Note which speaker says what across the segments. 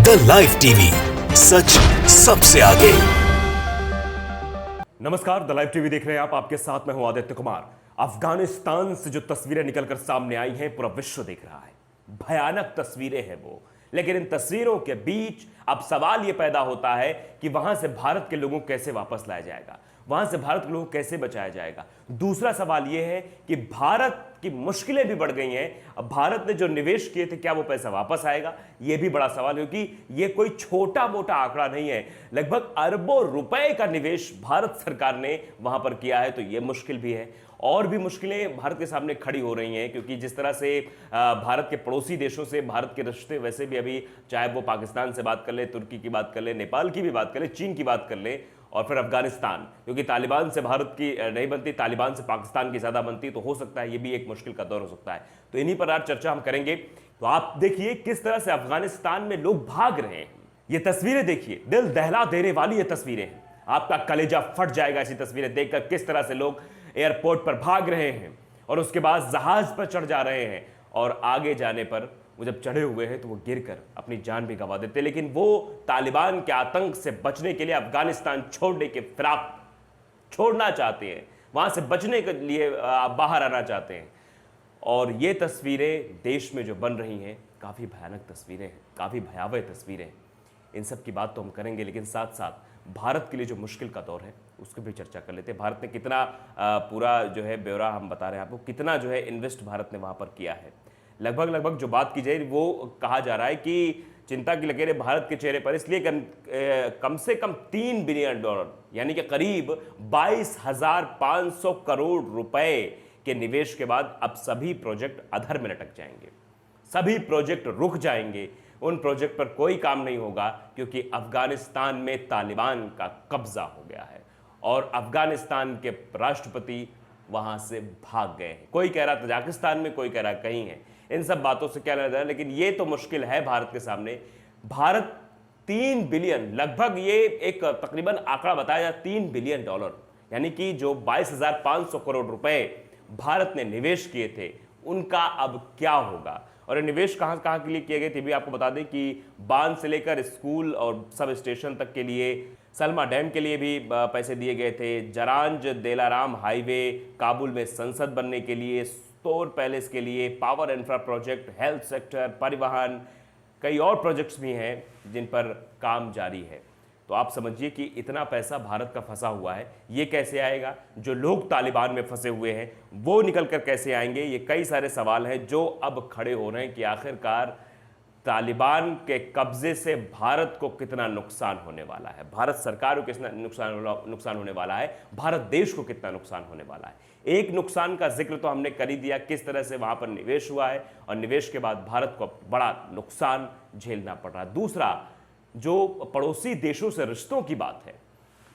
Speaker 1: The live TV, सच सबसे आगे।
Speaker 2: नमस्कार, द लाइव टीवी देख रहे हैं आप। आपके साथ मैं हूं आदित्य कुमार। अफगानिस्तान से जो तस्वीरें निकलकर सामने आई हैं, पूरा विश्व देख रहा है। भयानक तस्वीरें हैं वो, लेकिन इन तस्वीरों के बीच अब सवाल यह पैदा होता है कि वहां से भारत के लोगों को कैसे वापस लाया जाएगा, वहां से भारत के लोगों को कैसे बचाया जाएगा। दूसरा सवाल यह है कि भारत की मुश्किलें भी बढ़ गई हैं। अब भारत ने जो निवेश किए थे, क्या वो पैसा वापस आएगा, यह भी बड़ा सवाल है, क्योंकि यह कोई छोटा मोटा आंकड़ा नहीं है। लगभग अरबों रुपए का निवेश भारत सरकार ने वहां पर किया है, तो यह मुश्किल भी है। और भी मुश्किलें भारत के सामने खड़ी हो रही हैं, क्योंकि जिस तरह से भारत के पड़ोसी देशों से भारत के रिश्ते वैसे भी अभी, चाहे वो पाकिस्तान से बात कर ले, तुर्की की बात कर ले, नेपाल की भी बात कर ले, चीन की बात कर ले, और फिर अफगानिस्तान, क्योंकि तालिबान से भारत की नहीं बनती, तालिबान से पाकिस्तान की ज़्यादा बनती, तो हो सकता है ये भी एक मुश्किल का दौर हो सकता है। तो इन्हीं पर आज चर्चा हम करेंगे। तो आप देखिए किस तरह से अफगानिस्तान में लोग भाग रहे हैं। ये तस्वीरें देखिए, दिल दहला देने वाली ये तस्वीरें हैं। आपका कलेजा फट जाएगा ऐसी तस्वीरें देखकर, किस तरह से लोग एयरपोर्ट पर भाग रहे हैं और उसके बाद जहाज पर चढ़ जा रहे हैं, और आगे जाने पर वो जब चढ़े हुए हैं तो वो गिरकर अपनी जान भी गंवा देते। लेकिन वो तालिबान के आतंक से बचने के लिए अफगानिस्तान छोड़ने के फिराक छोड़ना चाहते हैं, वहां से बचने के लिए बाहर आना चाहते हैं। और ये तस्वीरें देश में जो बन रही हैं, काफ़ी भयानक तस्वीरें हैं, काफ़ी भयावह तस्वीरें हैं। इन सब की बात तो हम करेंगे, लेकिन साथ साथ भारत के लिए जो मुश्किल का दौर है उसकी भी चर्चा कर लेते हैं। भारत ने कितना पूरा जो है ब्यौरा हम बता रहे हैं आपको, कितना जो है इन्वेस्ट भारत ने वहाँ पर किया है। लगभग जो बात की जाए, वो कहा जा रहा है कि चिंता की लकीरें भारत के चेहरे पर इसलिए कम से कम $3 बिलियन, यानी कि करीब 22,500 करोड़ रुपए के निवेश के बाद अब सभी प्रोजेक्ट अधर में लटक जाएंगे, सभी प्रोजेक्ट रुक जाएंगे। उन प्रोजेक्ट पर कोई काम नहीं होगा, क्योंकि अफगानिस्तान में तालिबान का कब्जा हो गया है और अफगानिस्तान के राष्ट्रपति वहां से भाग गए हैं। कोई कह रहा तजाकिस्तान में, कोई कह रहा कहीं है। इन सब बातों से क्या लेना है, लेकिन ये तो मुश्किल है भारत के सामने। भारत 3 बिलियन, लगभग ये एक तकरीबन आंकड़ा बताया जाए $3 बिलियन, यानी कि जो 22,500 करोड़ रुपए भारत ने निवेश किए थे, उनका अब क्या होगा। और ये निवेश कहाँ कहाँ के लिए किए गए थे भी आपको बता दें कि बांध से लेकर स्कूल और सब स्टेशन तक के लिए, सलमा डैम के लिए भी पैसे दिए गए थे, जरांज देलाराम हाईवे, काबुल में संसद बनने के लिए, स्तोर पैलेस के लिए, power infra project, health sector, परिवहन, कई और प्रोजेक्ट्स भी हैं जिन पर काम जारी है। तो आप समझिए कि इतना पैसा भारत का फंसा हुआ है, ये कैसे आएगा। जो लोग तालिबान में फंसे हुए हैं वो निकल कर कैसे आएंगे, ये कई सारे सवाल हैं जो अब खड़े हो रहे हैं कि आखिरकार तालिबान के कब्जे से भारत को कितना नुकसान होने वाला है, भारत सरकार को कितना नुकसान होने वाला है, भारत देश को कितना नुकसान होने वाला है। एक नुकसान का जिक्र तो हमने कर ही दिया, किस तरह से वहां पर निवेश हुआ है और निवेश के बाद भारत को बड़ा नुकसान झेलना पड़ रहा है। दूसरा, जो पड़ोसी देशों से रिश्तों की बात है,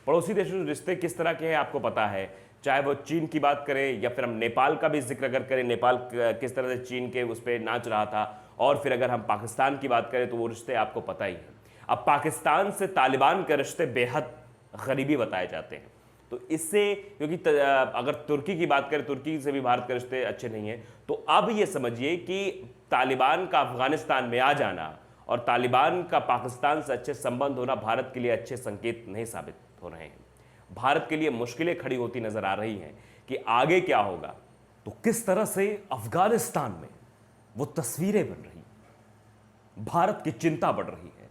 Speaker 2: पड़ोसी देशों से रिश्ते किस तरह के हैं आपको पता है। चाहे वो चीन की बात करें या फिर हम नेपाल का भी जिक्र अगर करें, नेपाल किस तरह से चीन के उस पर नाच रहा था, और फिर अगर हम पाकिस्तान की बात करें तो वो रिश्ते आपको पता ही है। अब पाकिस्तान से तालिबान के रिश्ते बेहद गरीबी बताए जाते हैं। तो इससे, क्योंकि अगर तुर्की की बात करें, तुर्की से भी भारत के रिश्ते अच्छे नहीं हैं, तो अब ये समझिए कि तालिबान का अफगानिस्तान में आ जाना और तालिबान का पाकिस्तान से अच्छे संबंध होना भारत के लिए अच्छे संकेत नहीं साबित हो रहे हैं। भारत के लिए मुश्किलें खड़ी होती नजर आ रही हैं कि आगे क्या होगा। तो किस तरह से अफगानिस्तान में वो तस्वीरें बन रही, भारत की चिंता बढ़ रही है,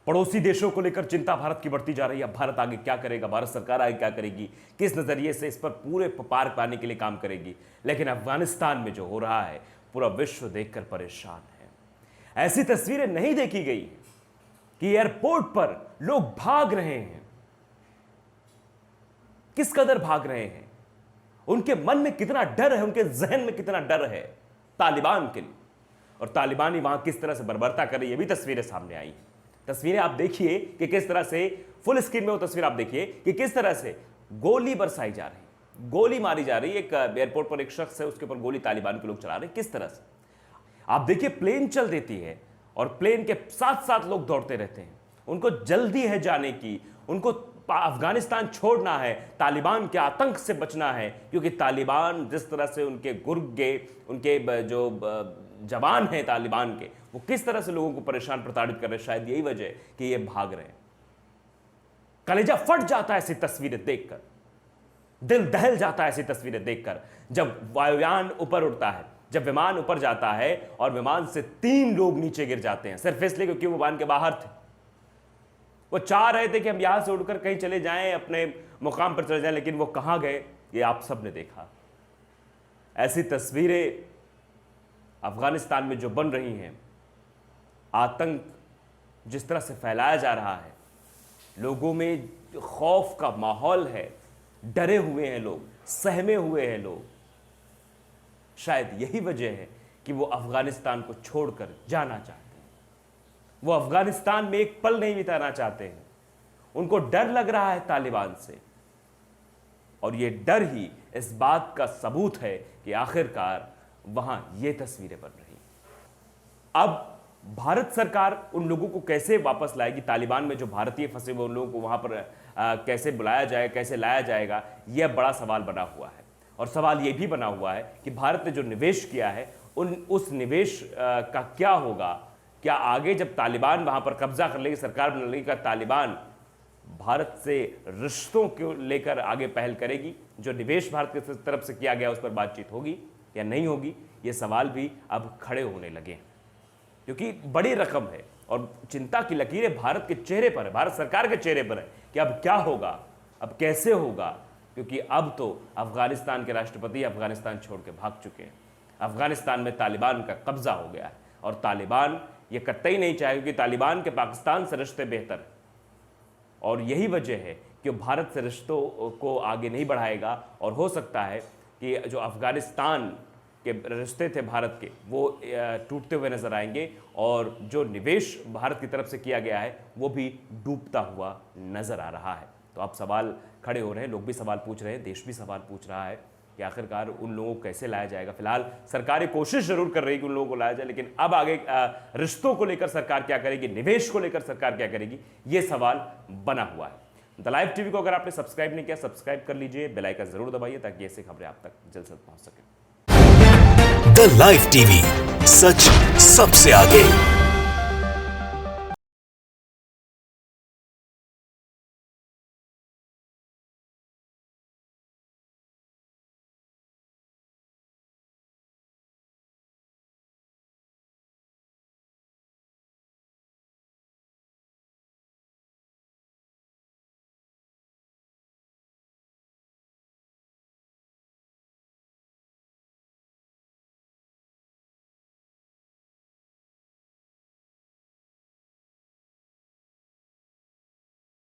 Speaker 2: पड़ोसी देशों को लेकर चिंता भारत की बढ़ती जा रही है। भारत आगे क्या करेगा, भारत सरकार आगे क्या करेगी, किस नजरिए से इस पर पूरे पार पाने के लिए काम करेगी। लेकिन अफगानिस्तान में जो हो रहा है, पूरा विश्व देखकर परेशान है। ऐसी तस्वीरें नहीं देखी गई कि एयरपोर्ट पर लोग भाग रहे हैं। किस कदर भाग रहे हैं, उनके मन में कितना डर है, उनके जहन में कितना डर है तालिबान के लिए, और तालिबानी वहां किस तरह से बर्बरता कर रही है, ये भी तस्वीरें सामने आई हैं। तस्वीरें आप देखिए कि किस तरह से, फुल स्क्रीन में वो तस्वीर आप देखिए कि किस तरह से गोली बरसाई जा रही, गोली मारी जा रही है। एक एयरपोर्ट पर एक शख्स है, उसके ऊपर गोली तालिबान के लोग चला रहे हैं। किस तरह से आप देखिए, प्लेन चल देती है और प्लेन के साथ साथ लोग दौड़ते रहते हैं, उनको जल्दी है जाने की, उनको अफगानिस्तान छोड़ना है, तालिबान के आतंक से बचना है। क्योंकि तालिबान जिस तरह से उनके गुर्गे, उनके जो जवान हैं तालिबान के, वो किस तरह से लोगों को परेशान प्रताड़ित कर रहे हैं। शायद यही वजह है कि ये भाग रहे हैं। कलेजा फट जाता है ऐसी तस्वीरें देखकर, दिल दहल जाता है ऐसी तस्वीरें देखकर। जब वायुयान ऊपर उड़ता है, जब विमान ऊपर जाता है और विमान से 3 लोग नीचे गिर जाते हैं सिर्फ इसलिए क्योंकि वो विमान के बाहर थे। वो चाह रहे थे कि हम यहां से उड़कर कहीं चले जाएं, अपने मुकाम पर चले जाएं, लेकिन वो कहां गए ये आप सब ने देखा। ऐसी तस्वीरें अफगानिस्तान में जो बन रही हैं, आतंक जिस तरह से फैलाया जा रहा है, लोगों में खौफ का माहौल है, डरे हुए हैं लोग, सहमे हुए हैं लोग। शायद यही वजह है कि वो अफगानिस्तान को छोड़कर जाना चाहते हैं। वो अफगानिस्तान में एक पल नहीं बिताना चाहते हैं। उनको डर लग रहा है तालिबान से, और ये डर ही इस बात का सबूत है कि आखिरकार वहां ये तस्वीरें बन रही। अब भारत सरकार उन लोगों को कैसे वापस लाएगी, तालिबान में जो भारतीय फंसे हुए उन लोगों को वहां पर कैसे बुलाया जाए, कैसे लाया जाएगा, यह बड़ा सवाल बना हुआ है। और सवाल यह भी बना हुआ है कि भारत ने जो निवेश किया है उस निवेश का क्या होगा। क्या आगे जब तालिबान वहां पर कब्जा कर लेगी, सरकार बना लेगी, क्या तालिबान भारत से रिश्तों को लेकर आगे पहल करेगी? जो निवेश भारत की तरफ से किया गया उस पर बातचीत होगी या नहीं होगी, ये सवाल भी अब खड़े होने लगे हैं, क्योंकि बड़ी रकम है और चिंता की लकीरें भारत के चेहरे पर है, भारत सरकार के चेहरे पर है कि अब क्या होगा, अब कैसे होगा। क्योंकि अब तो अफगानिस्तान के राष्ट्रपति अफगानिस्तान छोड़ के भाग चुके हैं। अफगानिस्तान में तालिबान का कब्जा हो गया है और तालिबान ये कतई नहीं चाहे, क्योंकि तालिबान के पाकिस्तान से रिश्ते बेहतर हैं और यही वजह है कि भारत से रिश्तों को आगे नहीं बढ़ाएगा। और हो सकता है कि जो अफगानिस्तान के रिश्ते थे भारत के, वो टूटते हुए नजर आएंगे और जो निवेश भारत की तरफ से किया गया है वो भी डूबता हुआ नजर आ रहा है। तो अब सवाल खड़े हो रहे हैं, लोग भी सवाल पूछ रहे हैं, देश भी सवाल पूछ रहा है कि आखिरकार उन लोगों को कैसे लाया जाएगा। फिलहाल सरकार कोशिश जरूर कर रही है कि उन लोगों को लाया जाए, लेकिन अब आगे रिश्तों को लेकर सरकार क्या करेगी, निवेश को लेकर सरकार क्या करेगी, ये सवाल बना हुआ है। द लाइव टीवी को अगर आपने सब्सक्राइब नहीं किया, सब्सक्राइब कर लीजिए, बेल आइकन जरूर दबाइए ताकि ऐसी खबरें आप तक जल्द से जल्द पहुंच सके।
Speaker 1: द लाइव टीवी, सच सबसे आगे।